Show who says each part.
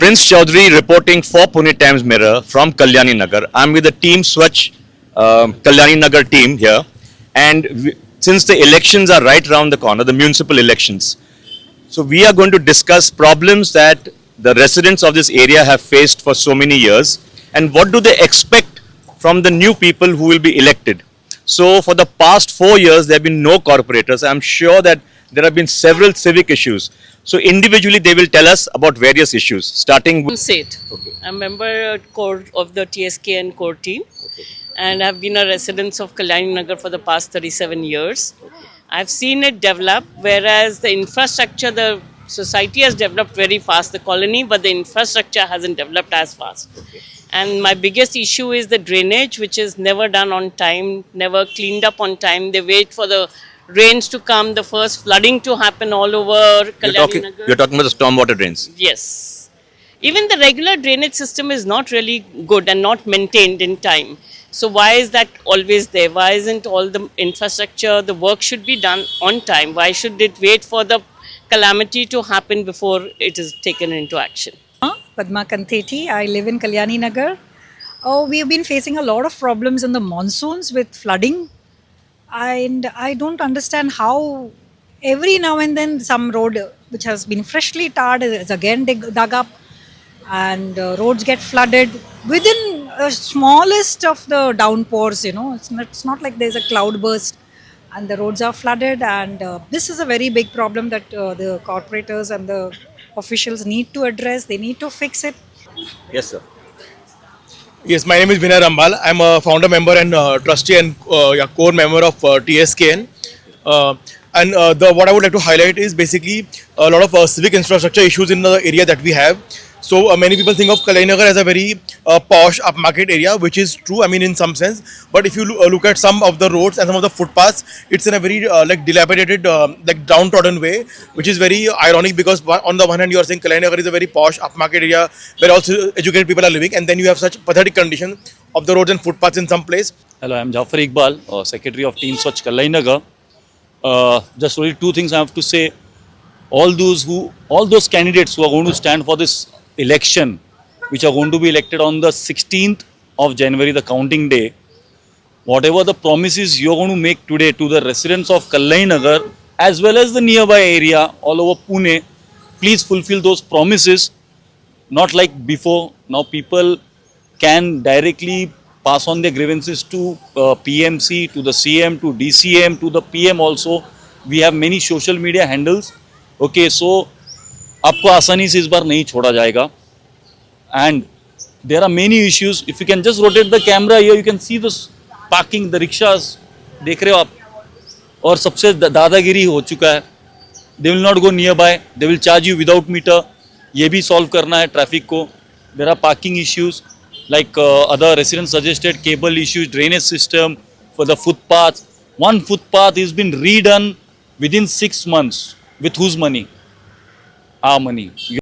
Speaker 1: Prince Chaudhary reporting for Pune Times Mirror from Kalyani Nagar. I'm with the Team Swachh Kalyani Nagar team here, and since the elections are right around the corner, the municipal elections, so we are going to discuss problems that the residents of this area have faced for so many years, and what do they expect from the new people who will be elected. So for the past 4 years, there have been no corporators. I'm sure that there have been several civic issues. So individually, they will tell us about various issues, starting with.
Speaker 2: Seth. I'm a member core of the TSKN core team, and I've been a resident of Kalyani Nagar for the past 37 years. I've seen it develop, whereas the infrastructure, the society has developed very fast, the colony, but the infrastructure hasn't developed as fast. And my biggest issue is the drainage, which is never done on time, never cleaned up on time. They wait for the rains to come, the first flooding to happen all over Kalyani Nagar.
Speaker 1: You're talking about the stormwater drains.
Speaker 2: Yes. Even the regular drainage system is not really good and not maintained in time. So why is that always there? Why isn't all the infrastructure, the work should be done on time? Why should it wait for the calamity to happen before it is taken into action?
Speaker 3: Padma Kantheti. I live in Kalyani Nagar. Oh, we have been facing a lot of problems in the monsoons with flooding. And I don't understand how every now and then some road which has been freshly tarred is again dug up, and roads get flooded within the smallest of the downpours. It's not like there's a cloud burst and the roads are flooded, and this is a very big problem that the corporators and the officials need to address. They need to fix it.
Speaker 1: Yes, sir.
Speaker 4: Yes, my name is Vinay Rambal. I'm a founder member and trustee and core member of TSKN. What I would like to highlight is basically a lot of civic infrastructure issues in the area that we have. So many people think of Kalyani Nagar as a very posh upmarket area, which is true, I mean, in some sense. But if you look at some of the roads and some of the footpaths, it's in a very dilapidated, downtrodden way, which is very ironic because on the one hand you are saying Kalyani Nagar is a very posh upmarket area where also educated people are living, and then you have such pathetic condition of the roads and footpaths in some place.
Speaker 5: Hello, I'm Jafar Iqbal, Secretary of Team Swachh Kalyani Nagar. Just only two things I have to say. All those candidates who are going to stand for this election, which are going to be elected on the 16th of January, the counting day, whatever the promises you're going to make today to the residents of Kalyani Nagar as well as the nearby area all over Pune, please fulfill those promises. Not like before. Now people can directly pass on their grievances to PMC, to the CM, to DCM, to the PM also. We have many social media handles. Okay, so आपको आसानी से इस बार नहीं छोड़ा जाएगा. And there are many issues. If you can just rotate the camera here, you can see this parking, the rickshaws. देख रहे हो आप. और सबसे दादागिरी हो चुका है. They will not go nearby. They will charge you without meter. ये भी solve करना है traffic को. There are parking issues like other residents suggested, cable issues, drainage system for the footpaths. One footpath has been redone within 6 months. With whose money? Our money.